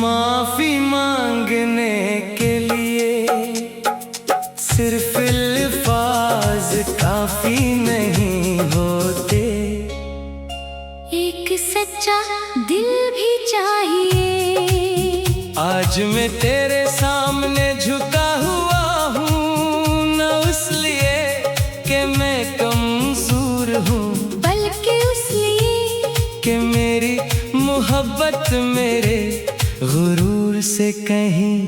माफी मांगने के लिए सिर्फ अल्फाज काफी नहीं होते, एक सच्चा दिल भी चाहिए। आज मैं तेरे सामने झुका हुआ हूँ, न इसलिए कि मैं कमजोर हूँ, बल्कि इसलिए कि मेरी मोहब्बत मेरे गुरूर से कहीं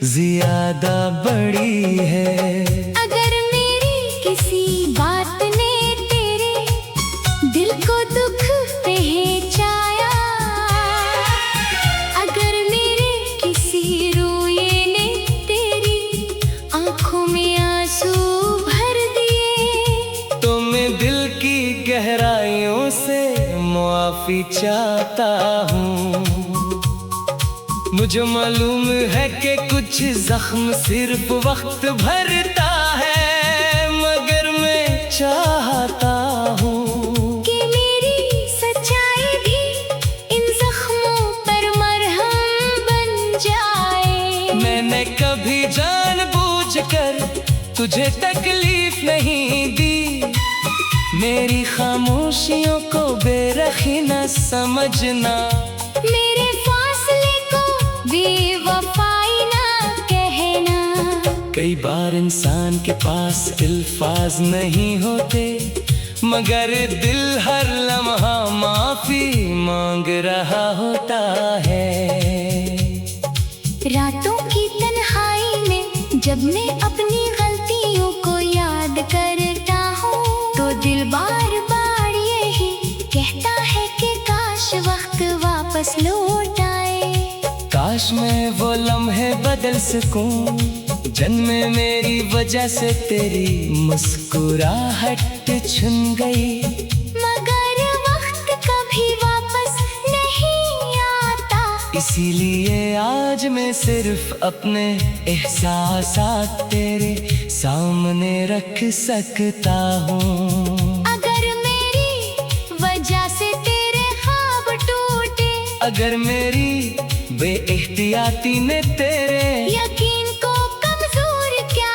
ज्यादा बड़ी है। अगर मेरी किसी बात ने तेरे दिल को दुख पहुंचाया, अगर मेरे किसी रोए ने तेरी आंखों में आंसू भर दिए, तो मैं दिल की गहराइयों से माफी चाहता हूँ। मुझे मालूम है कि कुछ जख्म सिर्फ वक्त भरता है, मगर मैं चाहता हूँ कि मेरी सच्चाई भी इन जख्मों पर मरहम बन जाए। मैंने कभी जानबूझकर तुझे तकलीफ नहीं दी, मेरी खामोशियों को बेरखी न समझना, मेरे फासले को बेवफाई ना कहना। कई बार इंसान के पास अल्फाज नहीं होते, मगर दिल हर लम्हा माफी मांग रहा होता है। रातों की तन्हाई में जब मैं अपनी गलतियों को याद करता हूँ, तो दिल बार बार यही कहता है कि काश वक्त वापस लौट आए। काश मैं वो लम्हे बदल सकूं, जन्मे मेरी वजह से तेरी मुस्कुराहट छुन गई, मगर वक्त कभी वापस नहीं आता। इसीलिए आज मैं सिर्फ अपने एहसासात तेरे सामने रख सकता हूँ। अगर मेरी वजह से तेरे ख्वाब टूटे, अगर मेरी बेएहतियाती ने तेरे यकीन को कमजोर किया,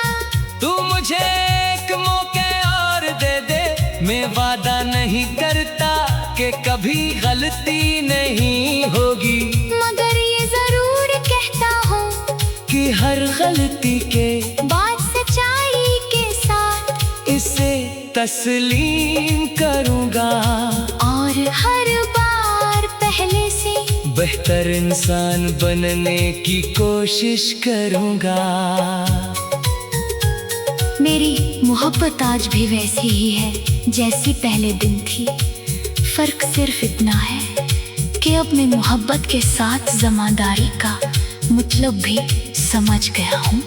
तू मुझे एक मौके और दे दे। मैं वादा नहीं करता कि कभी गलती नहीं होगी, मगर ये जरूर कहता हूँ कि हर गलती के बात सच्चाई के साथ इसे तस्लीम करूँगा, और हर बार पहले से बेहतर इंसान बनने की कोशिश करूँगा। मेरी मोहब्बत आज भी वैसी ही है जैसी पहले दिन थी। फर्क सिर्फ इतना है कि अब मैं मोहब्बत के साथ जमादारी का मतलब भी समझ गया हूँ।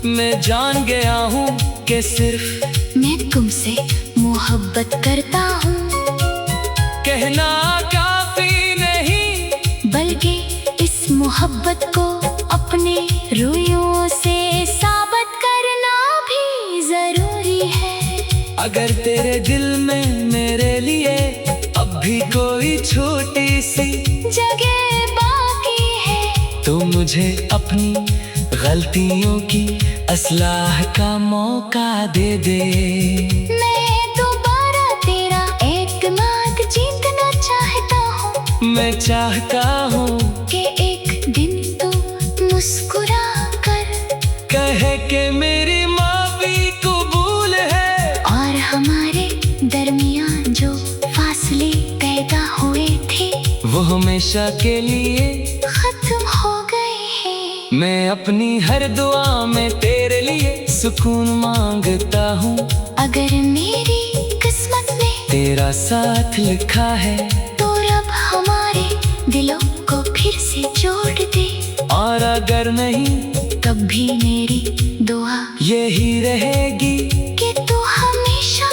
मैं जान गया हूँ कि सिर्फ मैं तुमसे मोहब्बत करता हूँ, कहना काफी नहीं, बल्कि इस मोहब्बत को अपने रोयों से साबित करना भी जरूरी है। अगर तेरे दिल में मेरे लिए अब भी कोई छोटी सी जगह बाकी है, तो मुझे अपनी गलतियों की असलाह का मौका दे दे। मैं दोबारा तेरा एतमाद जीतना चाहता हूँ, मैं चाहता हूँ कि एक दिन तू मुस्कुरा कर कहे कि मेरी माफी कबूल है, और हमारे दरमियान जो फासले पैदा हुए थे वो हमेशा के लिए खत्म हो गए हैं। मैं अपनी हर दुआ में तेरे लिए सुकून मांगता हूँ। अगर मेरी किस्मत में तेरा साथ लिखा है, तो रब हमारे दिलों को फिर से जोड़ दे, और अगर नहीं तब भी मेरी दुआ यही रहेगी कि तू हमेशा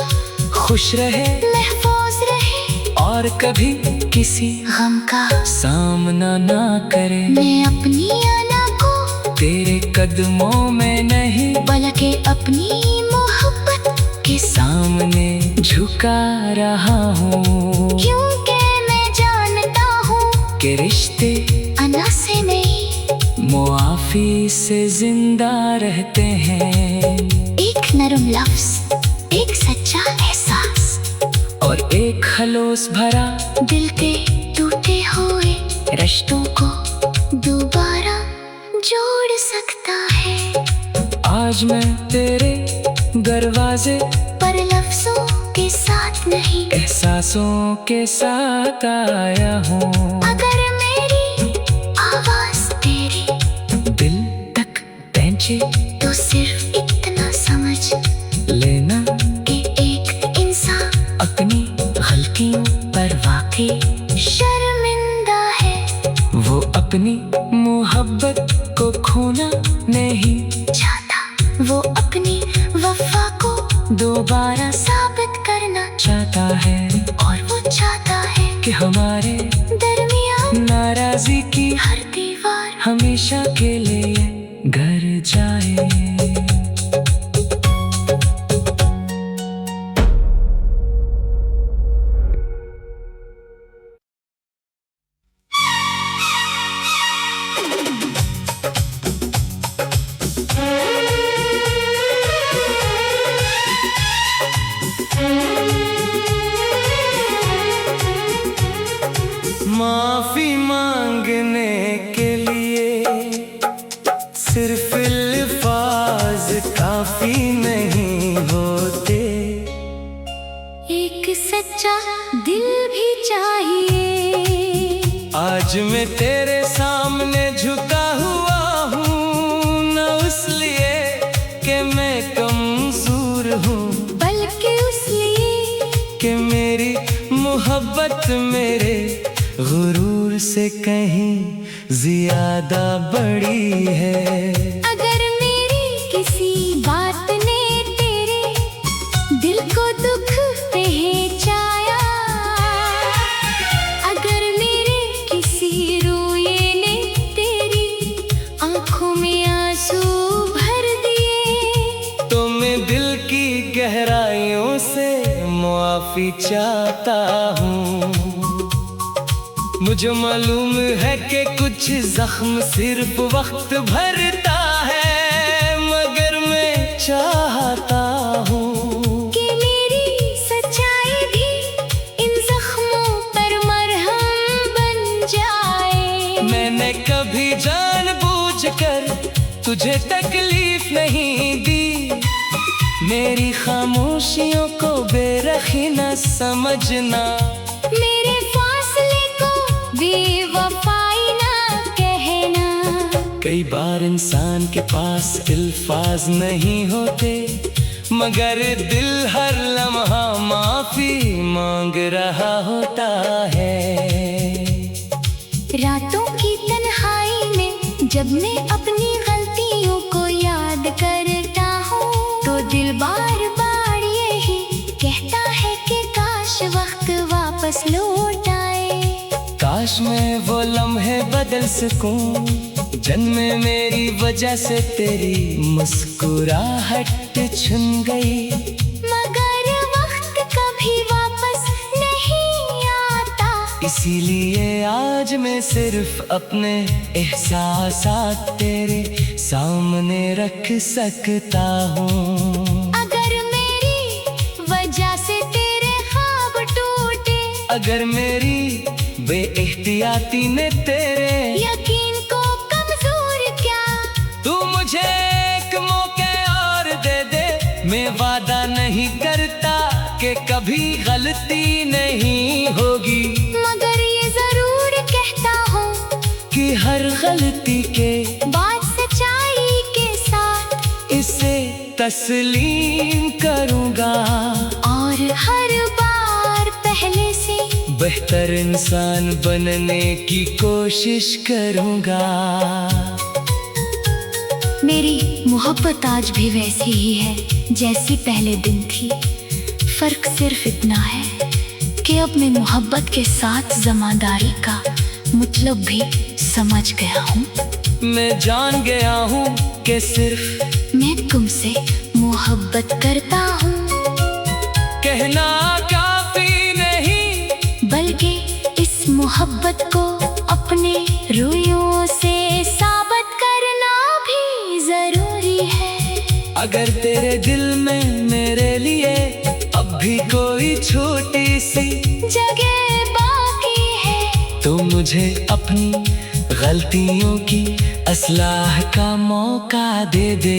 खुश रहे, महफूज रहे, और कभी किसी गम का सामना ना करे। मैं अपनी अना को तेरे कदमों में नहीं, बल्कि अपनी मोहब्बत के सामने झुका रहा हूँ, क्योंकि मैं जानता हूँ कि रिश्ते अना से नहीं मुआफी से जिंदा रहते हैं। एक नरम लफ्ज, एक सच्चा एहसास और एक खलूस भरा दिल के टूटे हुए रिश्तों को दोबारा जोड़ सकता है। आज मैं तेरे दरवाजे पर लफ्जों के साथ नहीं, एहसासों के साथ आया हूँ। अगर मेरी आवाज तेरे दिल तक पहुंचे तो सिर्फ इतना समझ लेना कि एक इंसान अपनी गलतियों पर वाकई शर्मिंदा है। वो अपनी मोहब्बत को खोना नहीं चाहता, वो अपनी वफा को दोबारा साबित करना चाहता है। और वो चाहता है कि हमारे दरमियान नाराजी की हर दीवार हमेशा के लिए घर जाए। माफी मांगने के लिए सिर्फ अल्फाज काफी नहीं होते, एक सच्चा दिल भी चाहिए। आज मैं तेरे सामने झुका हुआ हूँ, न इसलिए कि मैं कमजोर हूँ, बल्कि इसलिए कि मेरी मोहब्बत मेरे गुरूर से कहीं ज्यादा बड़ी है। अगर मेरी किसी बात ने तेरे दिल को दुख पहुंचाया, अगर मेरे किसी रोए ने तेरी आंखों में आंसू भर दिए, तो मैं दिल की गहराइयों से मुआफी चाहता हूँ। मुझे मालूम है कि कुछ जख्म सिर्फ वक्त भरता है, मगर मैं चाहता हूँ कि मेरी सच्चाई भी इन जख्मों पर मरहम बन जाए। मैंने कभी जानबूझकर तुझे तकलीफ नहीं दी, मेरी खामोशियों को बेरखी न समझना, मेरे फासले को बेवफाई ना कहना। कई बार इंसान के पास अल्फाज नहीं होते, मगर दिल हर लम्हा माफी मांग रहा होता है। रातों की तन्हाई में जब मैं अपनी गलतियों को याद करता हूँ, तो दिल बार बार यही कहता है कि काश वक्त वापस लौट आए। काश मैं वो लम्हे बदल सकूं, जन्मे मेरी वजह से तेरी मुस्कुराहट छुन गई, मगर वक्त कभी वापस नहीं आता। इसीलिए आज मैं सिर्फ अपने एहसासात तेरे सामने रख सकता हूँ। अगर मेरी वजह से तेरे ख्वाब टूटे, अगर मेरी बेएहतियाती ने तेरे यकीन को कमजोर क्या, तू मुझे एक मौके और दे दे। मैं वादा नहीं करता कि कभी गलती नहीं होगी, मगर ये जरूर कहता हूँ कि हर गलती के बात सच्चाई के साथ इसे तस्लीम करूँगा, और हर बार पहले से बेहतर इंसान बनने की कोशिश करूँगा। मेरी मोहब्बत आज भी वैसी ही है जैसी पहले दिन थी। फर्क सिर्फ इतना है कि अब मैं मोहब्बत के साथ जमादारी का मतलब भी समझ गया हूँ। मैं जान गया हूँ कि सिर्फ मैं तुमसे मोहब्बत करता हूँ, कहना काफी नहीं, बल्कि इस मोहब्बत को अपने रोयों से साबित अगर तेरे दिल में मेरे लिए अब भी कोई छोटी सी जगह बाकी है, तो मुझे अपनी गलतियों की असलाह का मौका दे दे।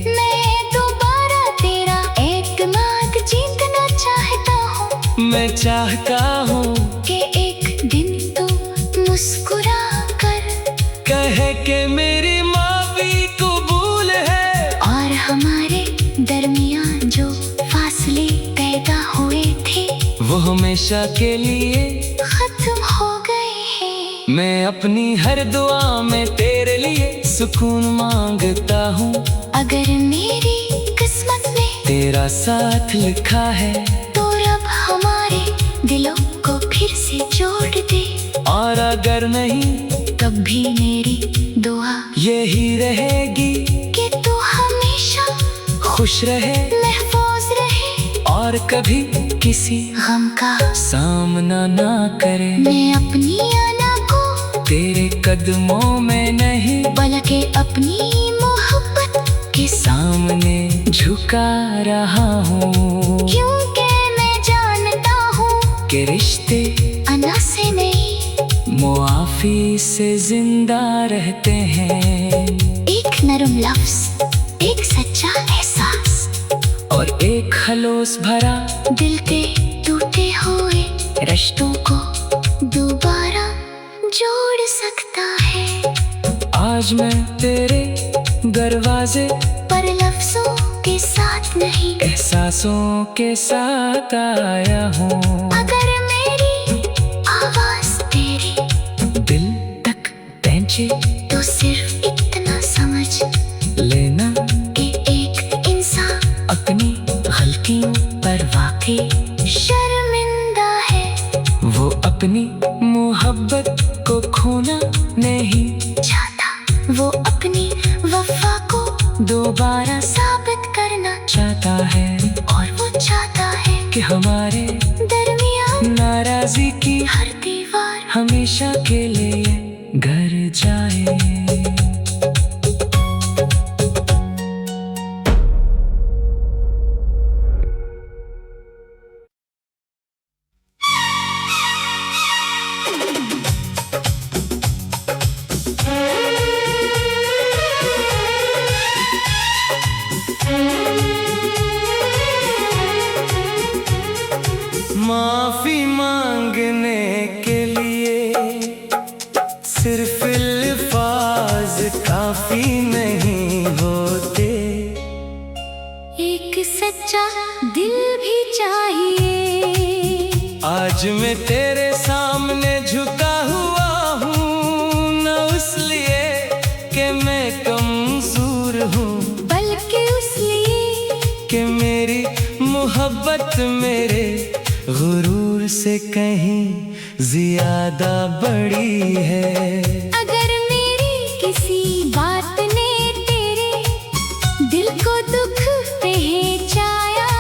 मैं दोबारा तेरा एतमाद जीतना चाहता हूँ। मैं चाहता हूँ कि एक दिन तो मुस्कुरा कर कहे कि मेरी माफी कबूल है, और हमारे दरमियान जो फासले पैदा हुए थे वो हमेशा के लिए खत्म हो गए हैं। मैं अपनी हर दुआ में तेरे लिए सुकून मांगता हूँ। अगर मेरी किस्मत में तेरा साथ लिखा है तो रब हमारे दिलों को फिर से जोड़ दे, और अगर नहीं तब भी मेरी दुआ यही रहेगी कि तू हमेशा खुश रहे, महफूज रहे और कभी किसी गम का सामना ना करे। मैं अपनी अना को तेरे कदमों में नहीं बल्कि अपनी मोहब्बत के सामने झुका रहा हूँ, क्योंकि मैं जानता हूँ कि रिश्ते अना से नहीं मुआफी से जिंदा रहते हैं। एक नरम लफ्ज, एक सच्चा एहसास, और एक खलोस भरा दिल के टूटे हुए रिश्तों को दोबारा जोड़ सकता है। आज मैं तेरे दरवाजे पर लफ्जों के साथ नहीं, एहसासों के साथ आया हूँ। अगर मेरी आवाज तेरे दिल तक पहुंचे तो सिर्फ इतना समझ लेना कि एक इंसान अपनी गलतियों पर वाकई शर्मिंदा है। वो अपनी मोहब्बत को खोना नहीं चाहता, वो अपनी वफा को दोबारा साबित करना, चाहता है और वो चाहता है कि हमारे दरमियान नाराजी की हर दीवार हमेशा के लिए घर जाए। माफी मांगने के लिए सिर्फ अल्फाज काफी नहीं होते, एक सच्चा दिल भी चाहिए। आज मैं तेरे सामने झुका हुआ हूँ, न इसलिए कि मैं कमजोर हूँ, बल्कि इसलिए कि मेरी मोहब्बत मेरे गुरूर से कहीं ज्यादा बड़ी है। अगर मेरी किसी बात ने तेरे दिल को दुख पहुंचाया,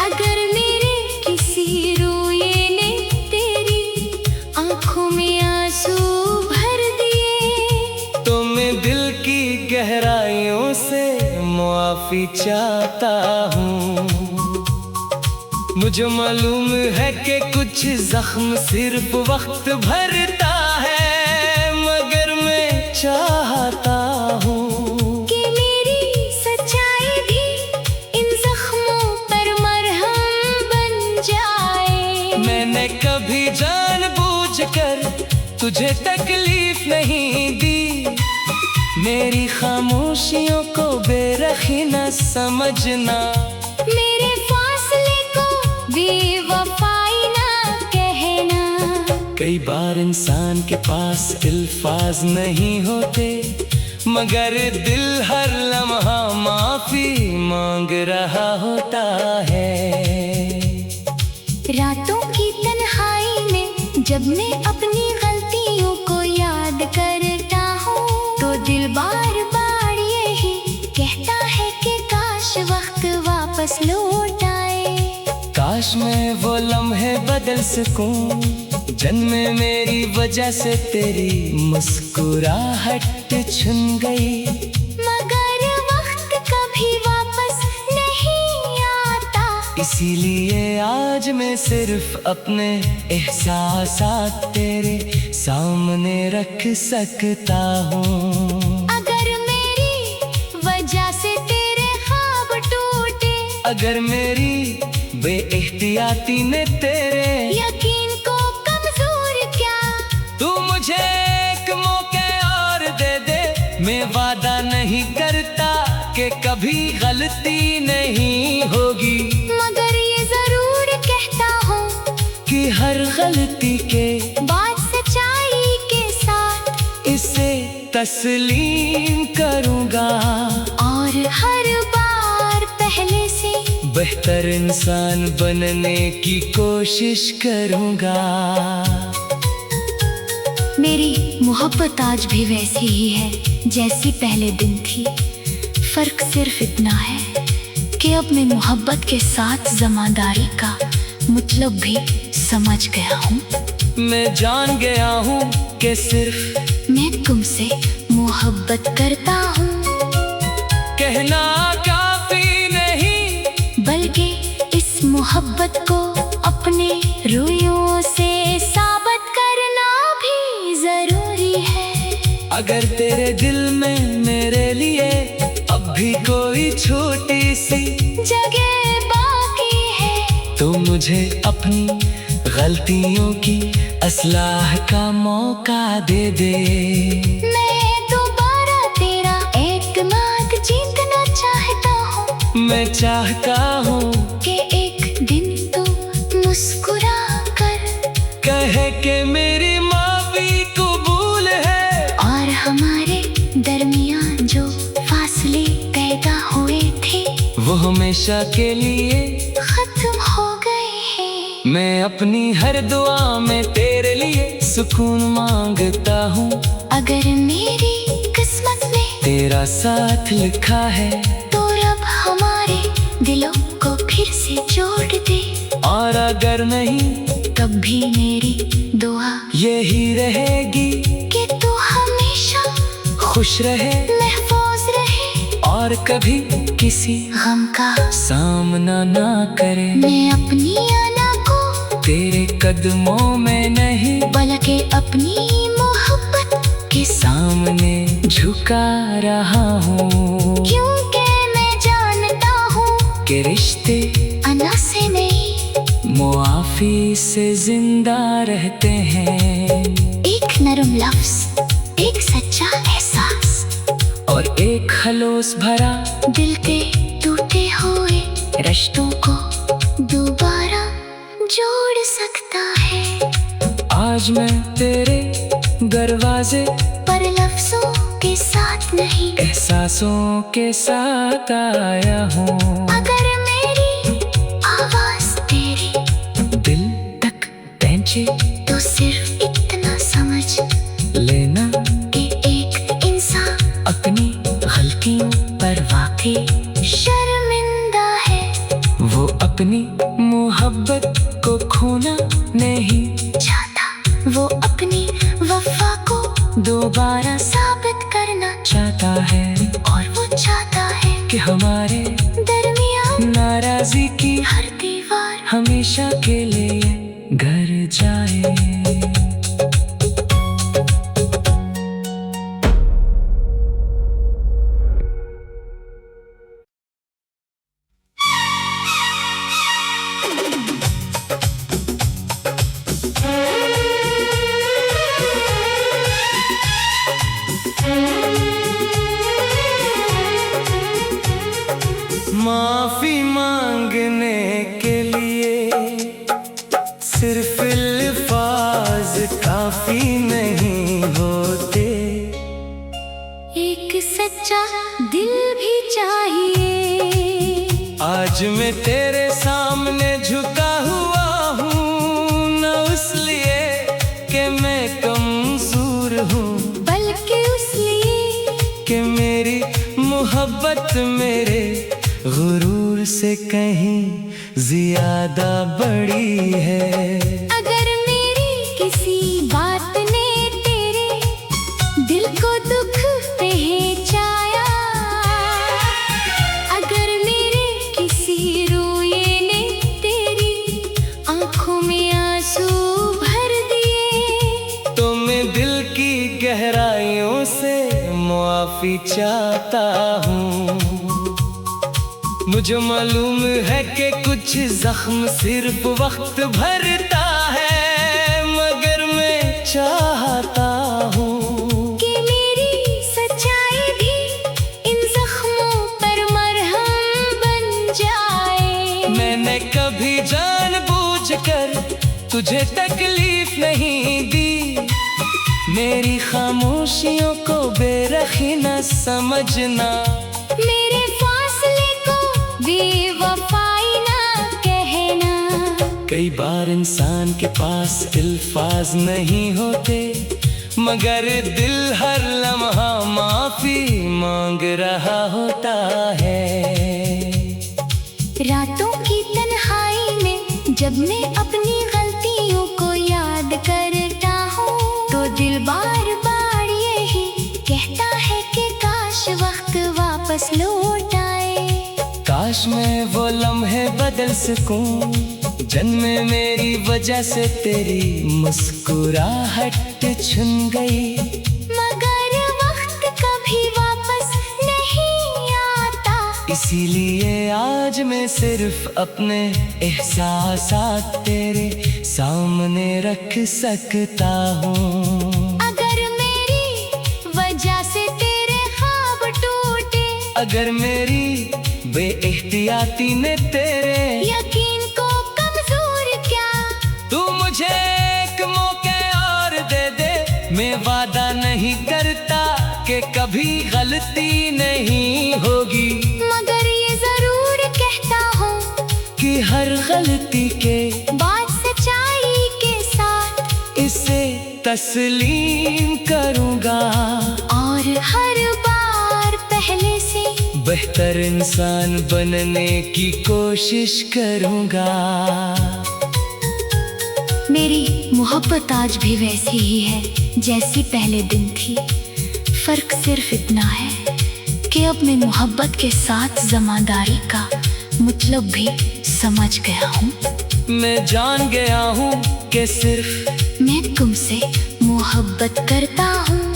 अगर मेरे किसी रोए ने तेरी आंखों में आंसू भर दिए, तो मैं दिल की गहराइयों से मुआफी चाहता हूँ। मुझे मालूम है कि कुछ जख्म सिर्फ वक्त भरता है, मगर मैं चाहता हूँ कि मेरी सच्चाई भी इन जख्मों पर मरहम बन जाए। मैंने कभी जानबूझकर तुझे तकलीफ नहीं दी, मेरी खामोशियों को बेरखी न समझना, मेरे फासले को बेवफाई ना कहना। कई बार इंसान के पास अल्फाज नहीं होते, मगर दिल हर लम्हा माफी मांग रहा होता है। रातों की तन्हाई में जब मैं अपनी गलतियों को याद करता हूँ, तो दिल बार बार यही कहता है कि काश वक्त वापस लौट आए। काश मैं वो लम्हे बदल सकूं, जन्मे मेरी वजह से तेरी मुस्कुराहट छुन गई, मगर इसीलिए आज मैं सिर्फ अपने एहसासात तेरे सामने रख सकता हूँ। अगर मेरी वजह से तेरे ख्वाब टूटे, अगर मेरी बेएहतियाती ने तेरे यकीन को कमजोर किया, तू मुझे एक मौके और दे दे। मैं वादा नहीं करता कि कभी गलती नहीं होगी, मगर ये जरूर कहता हूँ कि हर गलती के बाद सच्चाई के साथ इसे तस्लीम करूँगा, और हर बार पहले से बेहतर इंसान बनने की कोशिश करूँगा। मेरी मोहब्बत आज भी वैसी ही है जैसी पहले दिन थी। फर्क सिर्फ इतना है कि अब मैं मोहब्बत के साथ जमादारी का मतलब भी समझ गया हूँ। मैं जान गया हूँ कि सिर्फ मैं तुमसे मोहब्बत करता हूँ, कहना काफी नहीं, बल्कि इस मोहब्बत को अपने रोयों से साबित करना भी जरूरी है। अगर तेरे दिल में मेरे लिए अब भी कोई छोटी सी जगह बाकी है, तो मुझे अपनी गलतियों की असलाह का मौका दे दे। मैं दोबारा तेरा एतमाद जीतना चाहता हूँ। मैं चाहता हूँ कि एक दिन तू मुस्कुरा कर कहे कि मेरी माफी कबूल है, और हमारे दरमियान जो फासले पैदा हुए थे वो हमेशा के लिए खत्म हो गए हैं। मैं अपनी हर दुआ में तेरे लिए सुकून मांगता हूँ। अगर मेरी किस्मत में तेरा साथ लिखा है तो रब हमारे दिलों को फिर से जोड़ दे, और अगर नहीं तब भी मेरी दुआ यही रहेगी कि तू हमेशा खुश रहे, महफूज रहे, और कभी किसी गम का सामना ना करे। मैं अपनी अना को तेरे कदमों में नहीं बल्कि अपनी मोहब्बत के सामने झुका रहा हूँ, क्योंकि मैं जानता हूँ कि रिश्ते अना से नहीं मुआफी से जिंदा रहते हैं। एक नरम लफ्ज, एक सच्चा एहसास, और एक खलोस भरा दिल के टूटे हुए रिश्तों को दोबारा जोड़ सकता है। आज मैं तेरे दरवाजे पर लफ्जों के साथ नहीं, एहसासों के साथ आया हूँ। अगर मेरी आवाज तेरे दिल तक पहुंचे तो सिर्फ इतना समझ लेना कि एक इंसान अपनी गलतियों पर वाकई शर्मिंदा है। वो अपनी मोहब्बत को खोना नहीं चाहता, वो अपनी वफा को दोबारा साबित करना, चाहता है, और वो चाहता है कि हमारे दरमियान नाराजी की हर दीवार हमेशा के लिए घर जाए। माफी मांगने के लिए सिर्फ अल्फाज काफी नहीं होते, एक सच्चा दिल भी चाहिए। आज मैं तेरे सामने झुका हुआ हूँ, न इसलिए कि मैं कमजोर हूँ, बल्कि इसलिए कि मेरी मोहब्बत मेरे गुरूर से कहीं ज्यादा बड़ी है। अगर मेरी किसी बात ने तेरे दिल को दुख पहुंचाया, अगर मेरे किसी रोए ने गहराइयों से मुआफी चाहता हूँ। मुझे मालूम है कि कुछ जख्म सिर्फ वक्त भरता है, मगर मैं चाहता हूँ कि मेरी सच्चाई भी इन जख्मों पर मरहम बन जाए। मैंने कभी जानबूझकर तुझे तकलीफ नहीं दी, मेरी खामोशियों को बेरखी न समझना, मेरे फासले को बेवफाई ना कहना। कई बार इंसान के पास अल्फाज नहीं होते, मगर दिल हर लम्हा माफी मांग रहा होता है। रातों की तन्हाई में जब मैं अपनी गलतियों को याद करता हूँ, तो दिल बार बार यही कहता है कि काश वक्त वापस लौट आए। काश मैं वो लम्हे बदल सकूं, जन्मे मेरी वजह से तेरी मुस्कुराहट छुन गई, मगर वक्त कभी वापस नहीं आता। इसीलिए आज मैं सिर्फ अपने एहसासात तेरे सामने रख सकता हूँ। अगर मेरी वजह से तेरे ख्वाब टूटे, अगर मेरी बेएहतियाती ने तेरे यकीन को कमजोर किया, तू मुझे एक मौके और दे दे। मैं वादा नहीं करता कि कभी गलती नहीं होगी, मगर ये जरूर कहता हूँ कि हर गलती के बात सच्चाई के साथ इसे तस्लीम करूँगा, और हर बार पहले से बेहतर इंसान बनने की कोशिश करूँगा। मेरी मोहब्बत आज भी वैसी ही है जैसी पहले दिन थी। फर्क सिर्फ इतना है कि अब मैं मोहब्बत के साथ जमादारी का मतलब भी समझ गया हूँ। मैं जान गया हूँ कि सिर्फ मैं तुमसे मोहब्बत करता हूँ,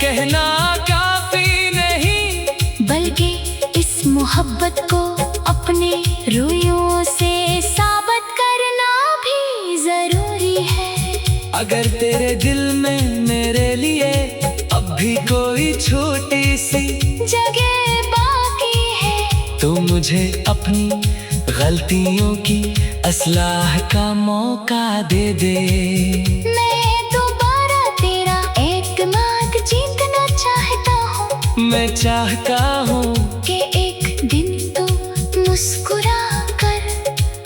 कहना काफी नहीं, बल्कि इस मोहब्बत को अपने रोइयों से साबित करना भी जरूरी है। अगर तेरे दिल में मेरे लिए अब भी कोई छोटी सी जगह बाकी है, तो मुझे अपनी गलतियों की असलाह का मौका दे दे। मैं दोबारा तेरा एतमाद जीतना चाहता हूँ, मैं चाहता हूँ कि एक दिन तू मुस्कुरा कर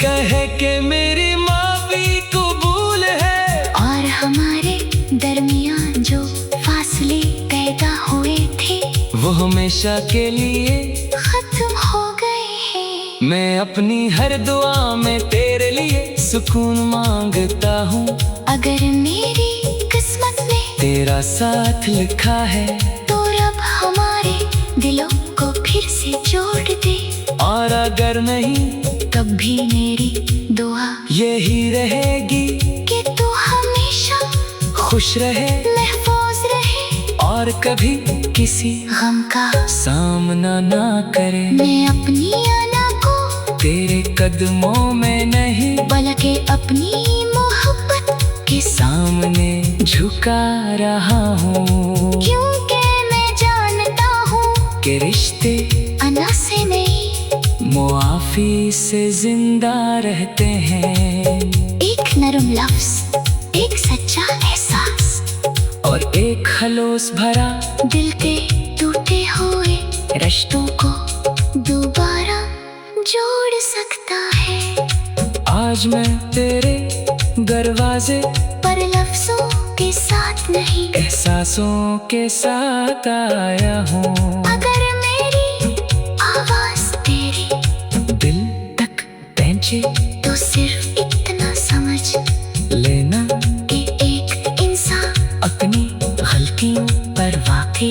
कहे कि मेरी माफी कबूल है, और हमारे दरमियान जो फासले पैदा हुए थे वो हमेशा के लिए खत्म हो गए हैं। मैं अपनी हर दुआ में तेरे लिए सुकून मांगता हूँ। अगर मेरी किस्मत में तेरा साथ लिखा है तो रब हमारे दिलों को फिर से जोड़ दे, और अगर नहीं तब भी मेरी दुआ यही रहेगी कि तू हमेशा खुश रहे, महफूज रहे, और कभी किसी गम का सामना ना करे। मैं अपनी अना को तेरे कदमों में नहीं बल्कि अपनी मोहब्बत के सामने झुका रहा हूँ, क्योंकि मैं जानता हूँ कि रिश्ते अना से नहीं मुआफी से जिंदा रहते हैं। एक नरम लफ्ज, एक सच्चा एहसास, और एक खलोस भरा दिल के टूटे हुए रिश्तों को दोबारा जोड़ सकता है। आज मैं तेरे दरवाजे पर लफ्जों के साथ नहीं, एहसासों के साथ आया हूँ। अगर मेरी आवाज तेरे दिल तक पहुंचे तो सिर्फ इतना समझ लेना कि एक इंसान अपनी गलतियों पर वाकई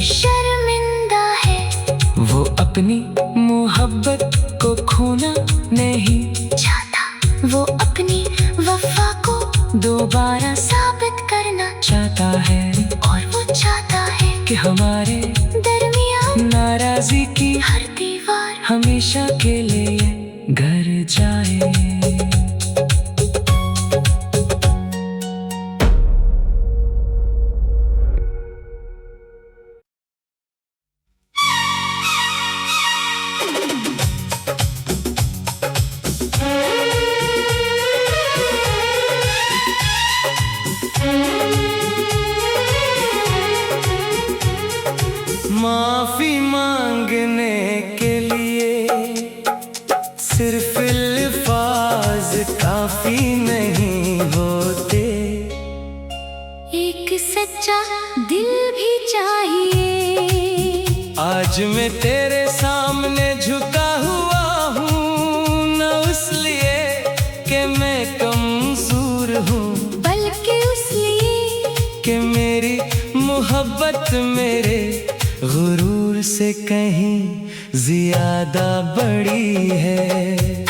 शर्मिंदा है, वो अपनी मोहब्बत को खोना नहीं चाहता वो अपनी वफा को दोबारा साबित करना चाहता है और वो चाहता है कि हमारे दरमियान नाराजी की हर दीवार हमेशा के लिए घर जाए। माफी मांगने के लिए सिर्फ अल्फाज काफी नहीं होते, एक सच्चा दिल भी चाहिए। आज मैं तेरे सामने झुका हुआ हूँ, न इसलिए कि मैं कमजोर हूँ, बल्कि इसलिए कि मेरी मोहब्बत मेरे गुरूर से कहीं ज्यादा बड़ी है।